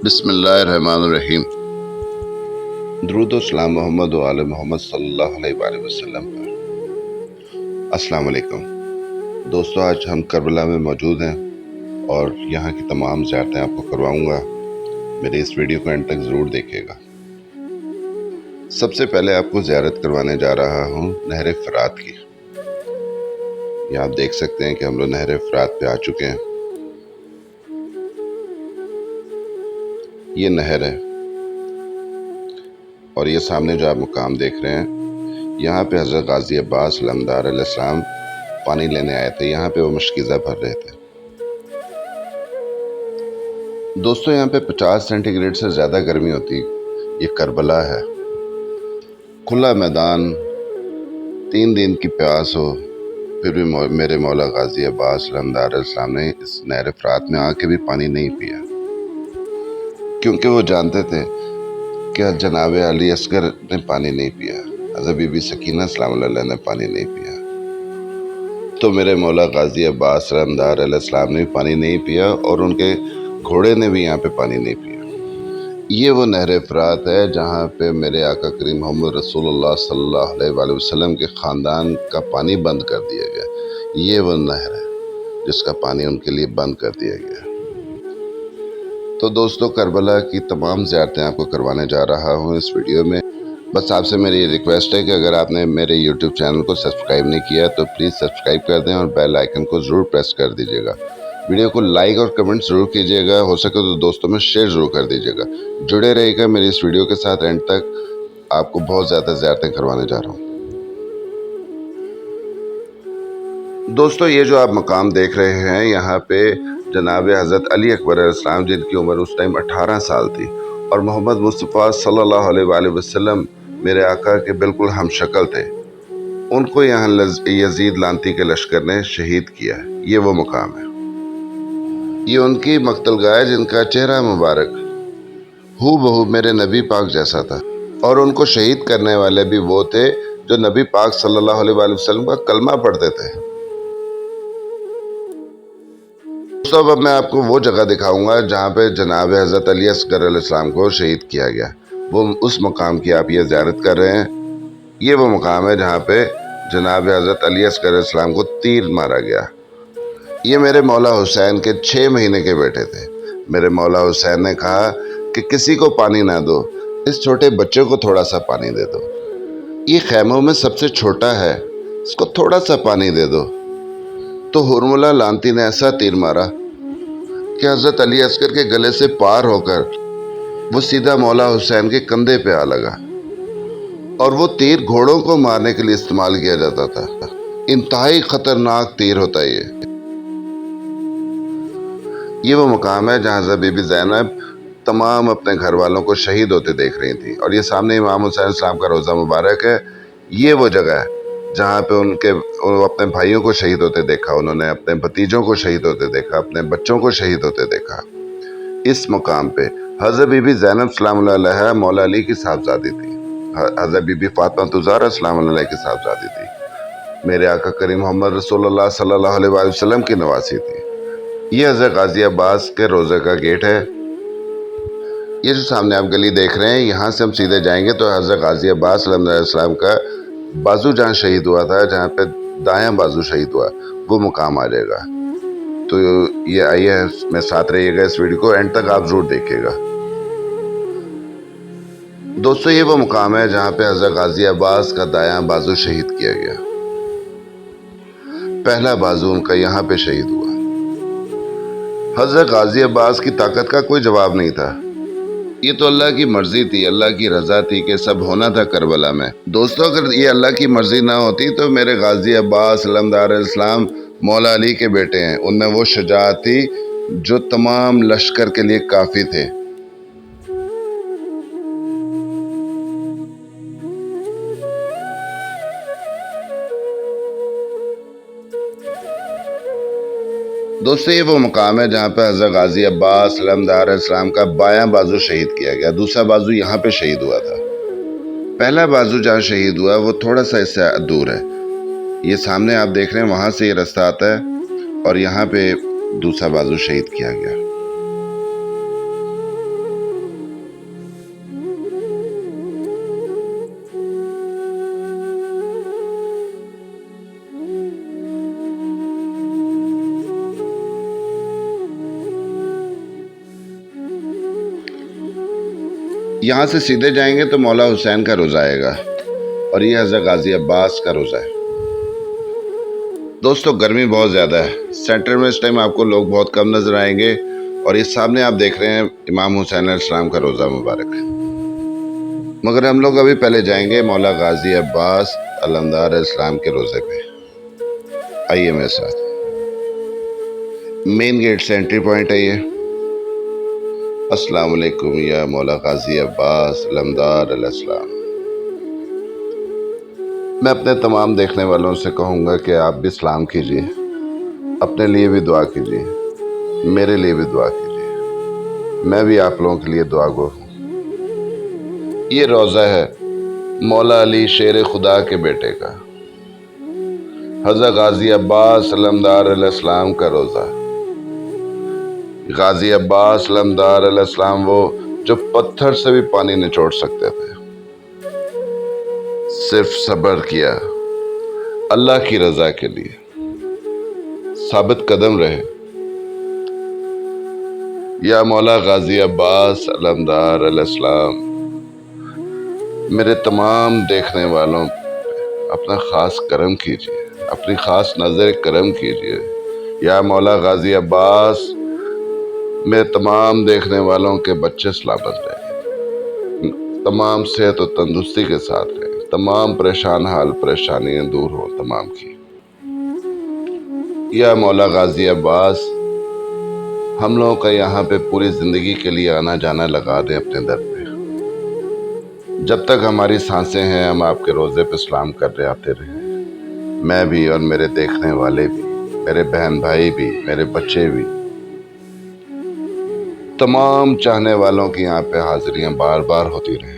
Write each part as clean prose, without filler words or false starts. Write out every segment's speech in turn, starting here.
بسم اللہ الرحمن الرحیم۔ درود و سلام محمد و آل محمد صلی اللہ علیہ وآلہ وسلم پر۔ السلام علیکم دوستو، آج ہم کربلا میں موجود ہیں اور یہاں کی تمام زیارتیں آپ کو کرواؤں گا۔ میرے اس ویڈیو کو اینڈ تک ضرور دیکھیے گا۔ سب سے پہلے آپ کو زیارت کروانے جا رہا ہوں نہر فرات کی۔ یہاں آپ دیکھ سکتے ہیں کہ ہم لوگ نہر فرات پہ آ چکے ہیں۔ یہ نہر ہے اور یہ سامنے جو آپ مقام دیکھ رہے ہیں، یہاں پہ حضرت غازی عباس علمدار علیہ السلام پانی لینے آئے تھے۔ یہاں پہ وہ مشکیزہ بھر رہے تھے۔ دوستو، یہاں پہ 50 سینٹی گریڈ سے زیادہ گرمی ہوتی۔ یہ کربلا ہے، کھلا میدان، 3 دن کی پیاس ہو، پھر بھی میرے مولا غازی عباس علمدار علیہ السلام نے اس نہر فرات میں آ کے بھی پانی نہیں پیا، کیونکہ وہ جانتے تھے کہ جناب علی اصغر نے پانی نہیں پیا، حضرت بی بی سکینہ سلام اللہ علیہ نے پانی نہیں پیا، تو میرے مولا غازی عباس علمدار علیہ السلام نے بھی پانی نہیں پیا اور ان کے گھوڑے نے بھی یہاں پہ پانی نہیں پیا۔ یہ وہ نہر فرات ہے جہاں پہ میرے آقا کریم محمد رسول اللہ صلی اللہ علیہ وآلہ وسلم کے خاندان کا پانی بند کر دیا گیا۔ یہ وہ نہر ہے جس کا پانی ان کے لیے بند کر دیا گیا۔ تو دوستو، کربلا کی تمام زیارتیں آپ کو کروانے جا رہا ہوں اس ویڈیو میں۔ بس آپ سے میری ریکویسٹ ہے کہ اگر آپ نے میرے یوٹیوب چینل کو سبسکرائب نہیں کیا تو پلیز سبسکرائب کر دیں اور بیل آئیکن کو ضرور پریس کر دیجیے گا۔ ویڈیو کو لائک اور کمنٹ ضرور کیجیے گا، ہو سکے تو دوستوں میں شیئر ضرور کر دیجیے گا۔ جڑے رہیے گا میری اس ویڈیو کے ساتھ اینڈ تک، آپ کو بہت زیادہ زیارتیں کروانے جا رہا ہوں۔ دوستو، یہ جو آپ مقام دیکھ رہے ہیں، یہاں پہ جناب حضرت علی اکبر علیہ السلام، جن کی عمر اس ٹائم 18 سال تھی، اور محمد مصطفیٰ صلی اللہ علیہ وآلہ وسلم میرے آقا کے بالکل ہم شکل تھے، ان کو یہاں یزید لانتی کے لشکر نے شہید کیا۔ یہ وہ مقام ہے، یہ ان کی مقتل گاہ جن کا چہرہ مبارک ہو بہو میرے نبی پاک جیسا تھا، اور ان کو شہید کرنے والے بھی وہ تھے جو نبی پاک صلی اللہ علیہ وآلہ وسلم کا کلمہ پڑھتے تھے۔ اب میں آپ کو وہ جگہ دکھاؤں گا جہاں پہ جناب حضرت علی اصغر علیہ السلام کو شہید کیا گیا۔ وہ اس مقام کی آپ یہ زیارت کر رہے ہیں۔ یہ وہ مقام ہے جہاں پہ جناب حضرت علی اصغر علیہ السلام کو تیر مارا گیا۔ یہ میرے مولا حسین کے 6 مہینے کے بیٹے تھے۔ میرے مولا حسین نے کہا کہ کسی کو پانی نہ دو، اس چھوٹے بچے کو تھوڑا سا پانی دے دو، یہ خیموں میں سب سے چھوٹا ہے، اس کو تھوڑا سا پانی دے دو۔ تو ہرملہ لانتی نے ایسا تیر مارا کہ حضرت علی اصغر کے گلے سے پار ہو کر وہ سیدھا مولا حسین کے کندھے پہ آ لگا، اور وہ تیر گھوڑوں کو مارنے کے لیے استعمال کیا جاتا تھا۔ انتہائی خطرناک تیر ہوتا ہے یہ وہ مقام ہے جہاں حضرت بی بی زینب تمام اپنے گھر والوں کو شہید ہوتے دیکھ رہی تھی، اور یہ سامنے امام حسین علیہ السلام کا روضہ مبارک ہے۔ یہ وہ جگہ ہے جہاں پہ اپنے بھائیوں کو شہید ہوتے دیکھا، انہوں نے اپنے بھتیجوں کو شہید ہوتے دیکھا، اپنے بچوں کو شہید ہوتے دیکھا۔ اس مقام پہ حضرت بی بی زینب سلام اللہ علیہ مولا علی کی صاحبزادی تھی، حضرت بی بی فاطمہ الزہرا سلام اللہ علیہ کی صاحبزادی تھی، میرے آقا کریم محمد رسول اللہ صلی اللہ علیہ وآلہ وسلم کی نواسی تھی۔ یہ حضرت غازی عباس کے روزے کا گیٹ ہے۔ یہ جو سامنے آپ گلی دیکھ رہے ہیں، یہاں سے ہم سیدھے جائیں گے تو حضرت غازی عباس علیہ السلام کا بازو جہاں شہید ہوا تھا، جہاں پہ دایاں بازو شہید ہوا، وہ مقام آ جائے گا۔ تو یہ آئیے میں ساتھ رہیے گا، اس ویڈیو کو اینڈ تک آپ ضرور دیکھیے گا۔ دوستو، یہ وہ مقام ہے جہاں پہ حضرت غازی عباس کا دایاں بازو شہید کیا گیا۔ پہلا بازو ان کا یہاں پہ شہید ہوا۔ حضرت غازی عباس کی طاقت کا کوئی جواب نہیں تھا، یہ تو اللہ کی مرضی تھی، اللہ کی رضا تھی کہ سب ہونا تھا کربلا میں۔ دوستو، اگر یہ اللہ کی مرضی نہ ہوتی تو میرے غازی عباس علمدار علیہ السلام مولا علی کے بیٹے ہیں، ان میں وہ شجاعت تھی جو تمام لشکر کے لیے کافی تھے۔ دوستو، یہ وہ مقام ہے جہاں پہ حضرت غازی عباس علمدار علیہ السلام کا بایاں بازو شہید کیا گیا، دوسرا بازو یہاں پہ شہید ہوا تھا۔ پہلا بازو جہاں شہید ہوا وہ تھوڑا سا اس سے دور ہے، یہ سامنے آپ دیکھ رہے ہیں، وہاں سے یہ رستہ آتا ہے، اور یہاں پہ دوسرا بازو شہید کیا گیا۔ یہاں سے سیدھے جائیں گے تو مولا حسین کا روزہ آئے گا اور یہ حضرت غازی عباس کا روزہ ہے۔ دوستو گرمی بہت زیادہ ہے، سینٹر میں اس ٹائم آپ کو لوگ بہت کم نظر آئیں گے، اور یہ سامنے آپ دیکھ رہے ہیں امام حسین علیہ السلام کا روزہ مبارک ہے۔ مگر ہم لوگ ابھی پہلے جائیں گے مولا غازی عباس علمدار علیہ السلام کے روزے پہ۔ آئیے میرے ساتھ، مین گیٹ سے انٹری پوائنٹ ہے یہ۔ السلام علیکم یا مولا غازی عباس علمدار علیہ السلام۔ میں اپنے تمام دیکھنے والوں سے کہوں گا کہ آپ بھی سلام کیجیے، اپنے لیے بھی دعا کیجیے، میرے لیے بھی دعا کیجیے، میں بھی آپ لوگوں کے لیے دعا گو ہوں۔ یہ روزہ ہے مولا علی شیر خدا کے بیٹے کا، حضرت غازی عباس علمدار علیہ السلام کا روزہ۔ غازی عباس علمدار علیہ السلام وہ جو پتھر سے بھی پانی نچوڑ سکتے تھے، صرف صبر کیا اللہ کی رضا کے لیے، ثابت قدم رہے۔ یا مولا غازی عباس علمدار علیہ السلام، میرے تمام دیکھنے والوں پہ اپنا خاص کرم کیجیے، اپنی خاص نظر کرم کیجیے۔ یا مولا غازی عباس، میرے تمام دیکھنے والوں کے بچے سلامت رہیں، تمام صحت و تندرستی کے ساتھ رہیں، تمام پریشان حال پریشانیاں دور ہوں تمام کی۔ یا مولا غازی عباس، ہم لوگوں کا یہاں پہ پوری زندگی کے لیے آنا جانا لگا دیں اپنے در پہ، جب تک ہماری سانسیں ہیں ہم آپ کے روزے پہ سلام کر رہے آتے رہیں، میں بھی اور میرے دیکھنے والے بھی، میرے بہن بھائی بھی، میرے بچے بھی، تمام چاہنے والوں کی یہاں پہ حاضریاں بار بار ہوتی رہیں۔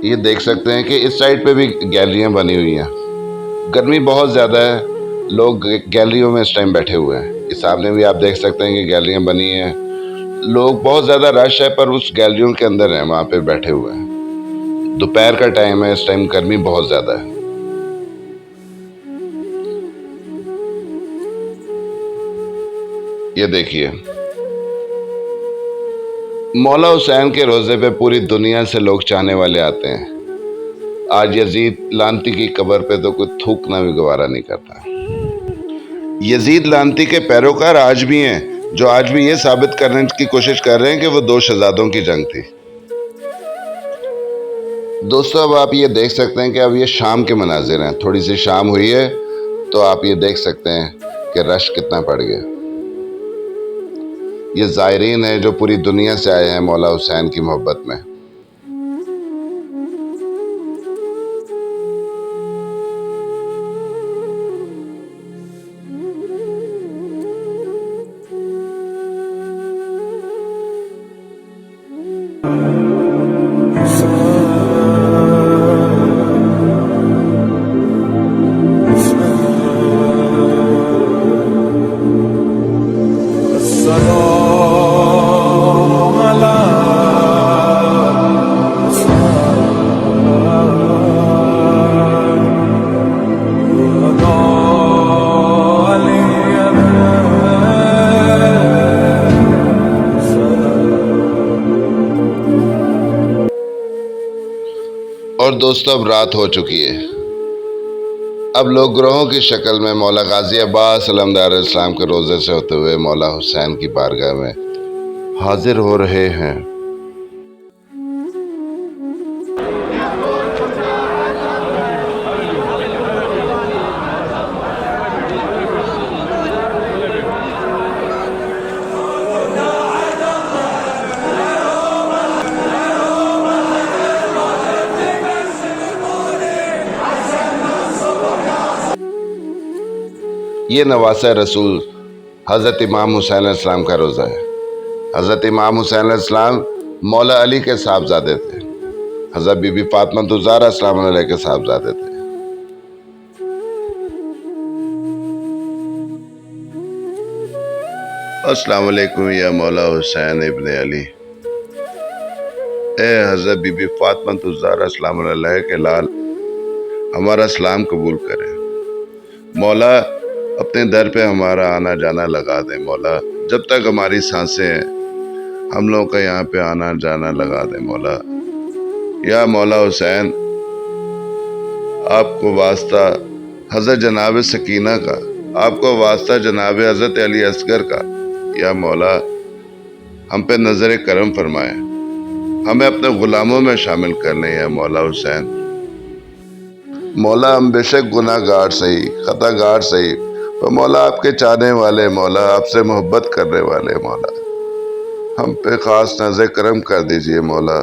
یہ دیکھ سکتے ہیں کہ اس سائڈ پہ بھی گیلریاں بنی ہوئی ہیں، گرمی بہت زیادہ ہے، لوگ گیلریوں میں اس ٹائم بیٹھے ہوئے ہیں۔ اس سامنے بھی آپ دیکھ سکتے ہیں کہ گیلریاں بنی ہیں، لوگ بہت زیادہ رش ہے پر اس گیلریوں کے اندر ہیں، وہاں پہ بیٹھے ہوئے ہیں۔ دوپہر کا ٹائم ہے، اس ٹائم گرمی بہت زیادہ ہے۔ یہ دیکھیے مولا حسین کے روزے پہ پوری دنیا سے لوگ چاہنے والے آتے ہیں۔ آج یزید لعنتی کی قبر پہ تو کوئی تھوکنا بھی گوارا نہیں کرتا۔ یزید لعنتی کے پیروکار آج بھی ہیں، جو آج بھی یہ ثابت کرنے کی کوشش کر رہے ہیں کہ وہ دو شہزادوں کی جنگ تھی۔ دوستو اب آپ یہ دیکھ سکتے ہیں کہ اب یہ شام کے مناظر ہیں، تھوڑی سی شام ہوئی ہے تو آپ یہ دیکھ سکتے ہیں کہ رش کتنا پڑ گیا۔ یہ زائرین ہیں جو پوری دنیا سے آئے ہیں مولا حسین کی محبت میں۔ اور دوستو اب رات ہو چکی ہے، اب لوگ گروہوں کی شکل میں مولا غازی عباس علمدار علیہ السلام کے روزے سے ہوتے ہوئے مولا حسین کی بارگاہ میں حاضر ہو رہے ہیں۔ یہ نواسہ رسول حضرت امام حسین علیہ السلام کا روزہ ہے۔ حضرت امام حسین علیہ السلام مولا علی کے صاحبزادے تھے، حضرت بی بی فاطمہ الزہرا السلام علیہ کے صاحبزادے تھے۔ السلام علیکم یا مولا حسین ابن علی، اے حضرت بی بی فاطمہ الزہرا السلام علیہ کے لال، ہمارا اسلام قبول کریں۔ مولا اپنے در پہ ہمارا آنا جانا لگا دیں۔ مولا جب تک ہماری سانسیں ہیں ہم لوگوں کا یہاں پہ آنا جانا لگا دیں۔ مولا یا مولا حسین، آپ کو واسطہ حضرت جناب سکینہ کا، آپ کو واسطہ جناب حضرت علی اصغر کا، یا مولا ہم پہ نظر کرم فرمائیں، ہمیں اپنے غلاموں میں شامل کر لیں یا مولا حسین۔ مولا ہم بے شک گناہ گار صحیح، خطا گار صحیح، پر مولا آپ کے چاہنے والے، مولا آپ سے محبت کرنے والے، مولا ہم پہ خاص نظر کرم کر دیجئے۔ مولا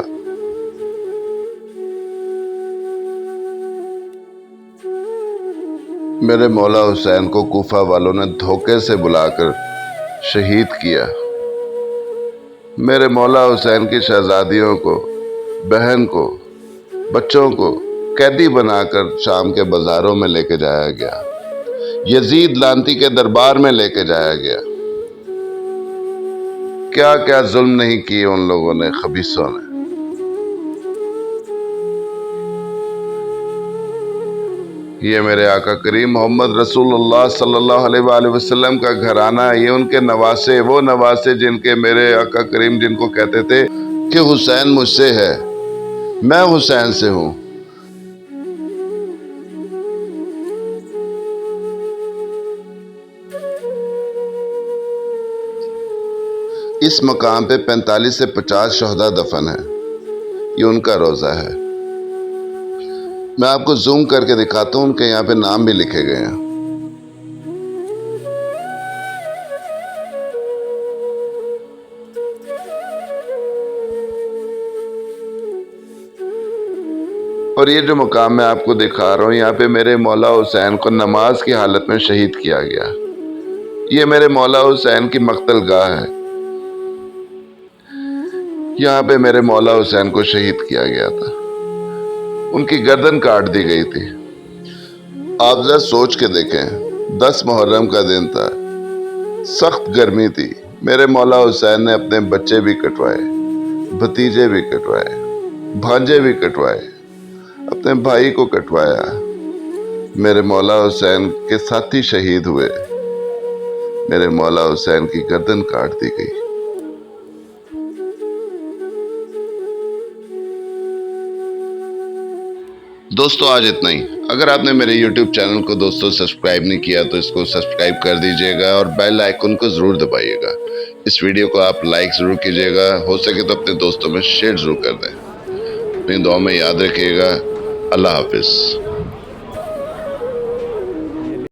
میرے مولا حسین کو کوفہ والوں نے دھوکے سے بلا کر شہید کیا۔ میرے مولا حسین کی شہزادیوں کو، بہن کو، بچوں کو قیدی بنا کر شام کے بازاروں میں لے کے جایا گیا، یزید لعنتی کے دربار میں لے کے جایا گیا۔ کیا کیا ظلم نہیں کیے ان لوگوں نے، خبیثوں نے۔ یہ میرے آقا کریم محمد رسول اللہ صلی اللہ علیہ وآلہ وسلم کا گھرانہ، یہ ان کے نواسے، وہ نواسے جن کے میرے آقا کریم جن کو کہتے تھے کہ حسین مجھ سے ہے، میں حسین سے ہوں۔ اس مقام پہ 45 سے 50 شہداء دفن ہیں، یہ ان کا روزہ ہے۔ میں آپ کو زوم کر کے دکھاتا ہوں، ان کے یہاں پہ نام بھی لکھے گئے ہیں۔ اور یہ جو مقام میں آپ کو دکھا رہا ہوں، یہاں پہ میرے مولا حسین کو نماز کی حالت میں شہید کیا گیا۔ یہ میرے مولا حسین کی مقتل گاہ ہے، یہاں پہ میرے مولا حسین کو شہید کیا گیا تھا، ان کی گردن کاٹ دی گئی تھی۔ آپ ذرا سوچ کے دیکھیں، 10 محرم کا دن تھا، سخت گرمی تھی، میرے مولا حسین نے اپنے بچے بھی کٹوائے، بھتیجے بھی کٹوائے، بھانجے بھی کٹوائے، اپنے بھائی کو کٹوایا۔ میرے مولا حسین کے ساتھی شہید ہوئے، میرے مولا حسین کی گردن کاٹ دی گئی۔ دوستو آج اتنا ہی۔ اگر آپ نے میرے یوٹیوب چینل کو دوستو سبسکرائب نہیں کیا تو اس کو سبسکرائب کر دیجئے گا اور بیل آئیکن کو ضرور دبائیے گا۔ اس ویڈیو کو آپ لائک ضرور کیجئے گا، ہو سکے تو اپنے دوستوں میں شیئر ضرور کر دیں۔ اپنی دعا میں یاد رکھیے گا۔ اللہ حافظ۔